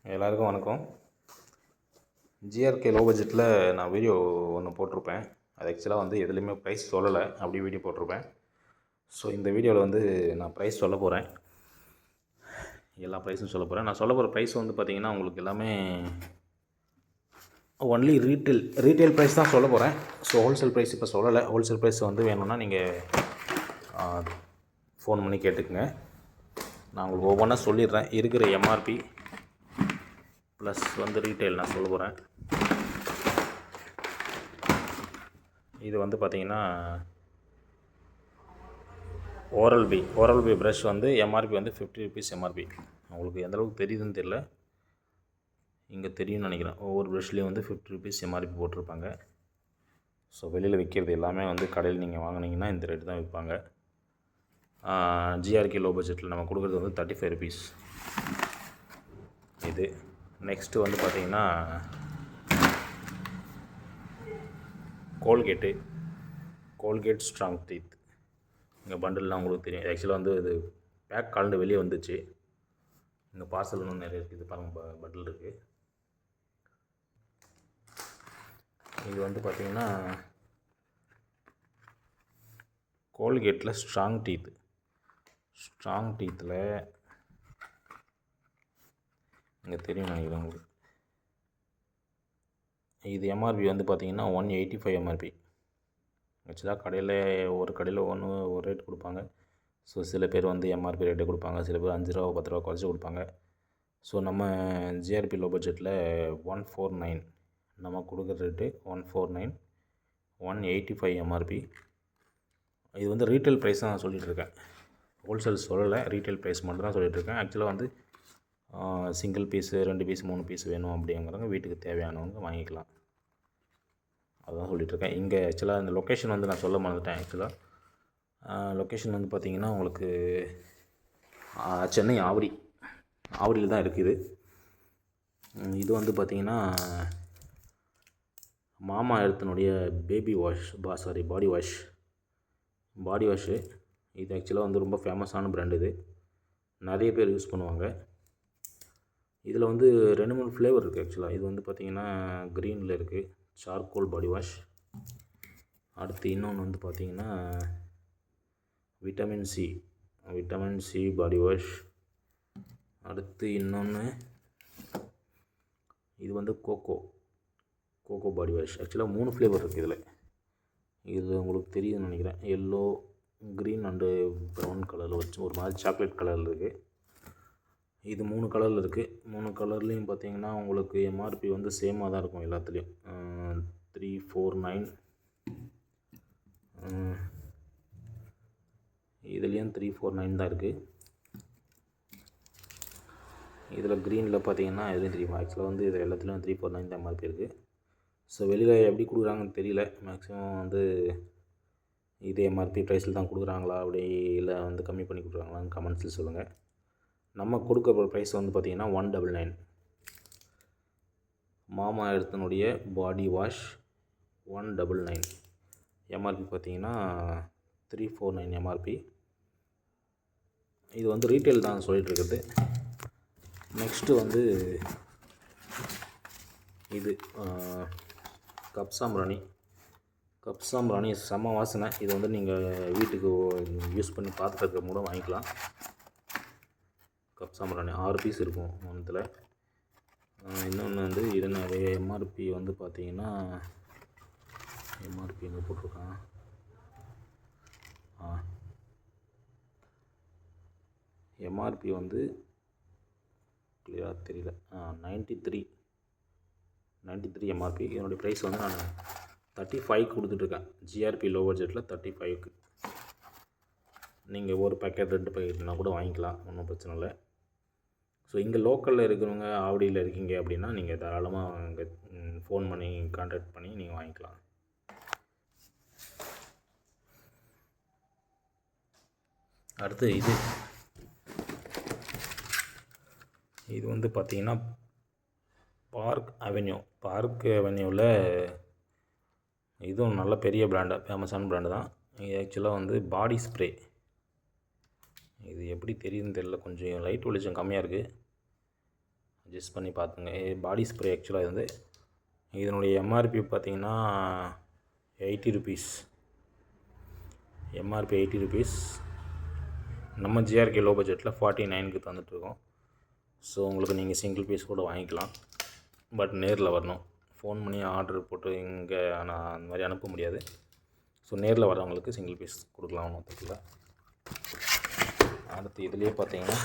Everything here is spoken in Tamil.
எல்லாருக்கும் வணக்கம். ஜிஆர்கே லோ பட்ஜெட்டில் நான் வீடியோ ஒன்று போட்டிருப்பேன். அது ஆக்சுவலாக வந்து எதுலேயுமே ப்ரைஸ் சொல்லலை, அப்படி வீடியோ போட்டிருப்பேன். ஸோ இந்த வீடியோவில் வந்து நான் ப்ரைஸ் சொல்ல போகிறேன். எல்லா ப்ரைஸும் சொல்ல போகிறேன். நான் சொல்ல போகிற ப்ரைஸ் வந்து பார்த்திங்கன்னா உங்களுக்கு எல்லாமே ஒன்லி ரீட்டெயில் ப்ரைஸ் தான் சொல்ல போகிறேன். ஸோ ஹோல்சேல் ப்ரைஸ் இப்போ சொல்லலை. ஹோல்சேல் ப்ரைஸ் வந்து வேணும்னா நீங்கள் ஃபோன் பண்ணி கேட்டுக்குங்க. நான் உங்களுக்கு ஒவ்வொன்றா சொல்லிடுறேன். இருக்கிற எம்ஆர்பி ப்ளஸ் வந்து ரீட்டெயில் நான் சொல்ல போகிறேன். இது வந்து பார்த்திங்கன்னா ஓரல் பி ப்ரஷ் வந்து எம்ஆர்பி வந்து 50 ருபீஸ் எம்ஆர்பி. உங்களுக்கு எந்தளவுக்கு தெரியுதுன்னு தெரியல, இங்கே தெரியும்னு நினைக்கிறேன். ஒவ்வொரு ப்ரஷ்லேயும் வந்து 50 ருபீஸ் எம்ஆர்பி போட்டிருப்பாங்க. ஸோ வெளியில் விற்கிறது எல்லாமே வந்து கடையில் நீங்கள் வாங்கினீங்கன்னா இந்த ரேட்டு தான் விற்பாங்க. ஜிஆர்கே லோ பட்ஜெட்டில் நம்ம கொடுக்குறது வந்து 35 ருபீஸ். இது நெக்ஸ்ட்டு வந்து பார்த்திங்கன்னா கோல்கேட் ஸ்ட்ராங் டீத். இங்கே பண்டில்லாம் உங்களுக்கு தெரியும். ஆக்சுவலாக வந்து இது பேக் கலந்து வெளியே வந்துச்சு. இங்கே பார்சல் இன்னும் நிறைய இருக்குது. பாருங்கள், பண்டில் இருக்குது. இது வந்து பார்த்திங்கன்னா கோல்கேட்டில் ஸ்ட்ராங் டீத்தில் இங்கே தெரியும் நினைக்கிறேன் உங்களுக்கு. இது எம்ஆர்பி வந்து பார்த்திங்கன்னா 185 எம்ஆர்பி. ஆக்சுவலாக ஒரு கடையில் ஒரு ரேட் கொடுப்பாங்க. ஸோ சில பேர் வந்து எம்ஆர்பி ரேட்டே கொடுப்பாங்க, சில பேர் 5 ரூபா 10 ரூபா குறைச்சி கொடுப்பாங்க. ஸோ நம்ம ஜிஆர்பி லோ பட்ஜெட்டில் 149 நம்ம கொடுக்குற ரேட்டு 149, 185 எம்ஆர்பி. இது வந்து ரீட்டைல் ப்ரைஸ் தான் நான் சொல்லிகிட்ருக்கேன். ஹோல்சேல் சொல்லலை, ரீட்டைல் ப்ரைஸ் மட்டும் தான் சொல்லிகிட்ருக்கேன். ஆக்சுவலாக வந்து சிங்கிள் பீஸு 2 பீஸ் 3 பீஸ் வேணும் அப்படிங்கிறவங்க வீட்டுக்கு தேவையானவங்க வாங்கிக்கலாம். அதுதான் சொல்லிகிட்ருக்கேன். இங்கே ஆக்சுவலாக இந்த லொக்கேஷன் வந்து நான் சொல்ல மறந்துட்டேன். ஆக்சுவலாக லொக்கேஷன் வந்து பார்த்திங்கன்னா உங்களுக்கு சென்னை ஆவடியில் தான் இருக்குது. இது வந்து பார்த்திங்கன்னா மாமா எர்த்தினுடைய பாடி வாஷு. இது ஆக்சுவலாக வந்து ரொம்ப ஃபேமஸான ப்ராண்ட். இது நிறைய பேர் யூஸ் பண்ணுவாங்க. இதில் வந்து 2-3 ஃப்ளேவர் இருக்குது. ஆக்சுவலாக இது வந்து பார்த்திங்கன்னா க்ரீனில் இருக்குது, சார்கோல் பாடி வாஷ். அடுத்து இன்னொன்று வந்து பார்த்திங்கன்னா விட்டமின் சி பாடி வாஷ். அடுத்து இன்னொன்று இது வந்து கோகோ பாடி வாஷ். ஆக்சுவலாக 3 ஃப்ளேவர் இருக்குது இதில். இது உங்களுக்கு தெரியுதுன்னு நினைக்கிறேன். எல்லோ, க்ரீன் அண்டு ப்ரௌன் கலரில் வச்சு ஒரு மாதிரி சாக்லேட் கலரில் இருக்குது. இது 3 கலரில் இருக்குது. 3 கலர்லேயும் பார்த்திங்கன்னா உங்களுக்கு எம்ஆர்பி வந்து சேமாக தான் இருக்கும் எல்லாத்துலேயும். 349, இதுலேயும் 349 தான் இருக்குது. இதில் க்ரீனில் பார்த்திங்கன்னா எதுவும் தெரியுமா? ஆக்சுவலாக வந்து இது எல்லாத்துலேயும் 349 தான் எம்ஆர்பி இருக்குது. ஸோ வெளியில் எப்படி கொடுக்குறாங்கன்னு தெரியல. மேக்ஸிமம் வந்து இதே எம்ஆர்பி ப்ரைஸில் தான் கொடுக்குறாங்களா, அப்படி இல்லை வந்து கம்மி பண்ணி கொடுக்குறாங்களான்னு கமெண்ட்ஸில் சொல்லுங்கள். நம்ம கொடுக்குற ப்ரைஸ் வந்து பார்த்திங்கன்னா 199. மாமா எர்த்தினுடைய பாடி வாஷ் 199. எம்ஆர்பி பார்த்திங்கன்னா 349 எம்ஆர்பி. இது வந்து ரீட்டைல் தான் சொல்லிகிட்ருக்குது. நெக்ஸ்ட்டு வந்து இது கப் சாம்பிராணி செம்ம வாசனை. இது வந்து நீங்கள் வீட்டுக்கு யூஸ் பண்ணி பாத்திரத்துக்கு கூட வாங்கிக்கலாம். கப் சாம்பிராணி 6 பீஸ் இருக்கும் ஒன்றில். இன்னொன்று வந்து இது நிறைய எம்ஆர்பி வந்து பார்த்திங்கன்னா எம்ஆர்பி எங்கே போட்டிருக்கான், எம்ஆர்பி வந்து கிளியராக தெரியல. 93 எம்ஆர்பி. இதனுடைய ப்ரைஸ் வந்து நான் 35 கொடுத்துட்ருக்கேன். ஜிஆர்பி லோ பட்ஜெட்டில் 35க்கு நீங்கள் ஒரு பேக்கெட் 2 பேக்கெட்னா கூட வாங்கிக்கலாம், ஒன்றும் பிரச்சனை இல்லை. ஸோ இங்கே லோக்கலில் இருக்கிறவங்க, ஆவடியில் இருக்கீங்க அப்படின்னா நீங்கள் தாராளமாக இங்கே ஃபோன் பண்ணி கான்டாக்ட் பண்ணி நீங்கள் வாங்கிக்கலாம். அடுத்து இது வந்து பார்த்திங்கன்னா பார்க் அவென்யூவில் இதுவும் நல்ல பெரிய பிராண்டு, ஃபேமஸான பிராண்டு தான். இது ஆக்சுவலாக வந்து பாடி ஸ்ப்ரே. இது எப்படி தெரியுதுன்னு தெரியல, கொஞ்சம் லைட் வெளிச்சம் கம்மியாக இருக்குது. அட்ஜஸ்ட் பண்ணி பார்த்துங்க. பாடி ஸ்ப்ரே ஆக்சுவலாக இது வந்து இதனுடைய எம்ஆர்பி பார்த்தீங்கன்னா 80 ருபீஸ். MRP 80 rupees. நம்ம ஜிஆர்கே லோ பட்ஜெட்டில் 49க்கு தந்துட்டுருக்கோம். ஸோ உங்களுக்கு நீங்கள் சிங்கிள் பீஸ் கூட வாங்கிக்கலாம். பட் நேரில் வரணும். ஃபோன் பண்ணி ஆர்டர் போட்டு இங்கே நான் அந்த மாதிரி அனுப்ப முடியாது. ஸோ நேரில் வரவங்களுக்கு சிங்கிள் பீஸ் கொடுக்கலாம், ஒன்றும் தப்பில்லை. அடுத்து இதுலேயே பார்த்தீங்கன்னா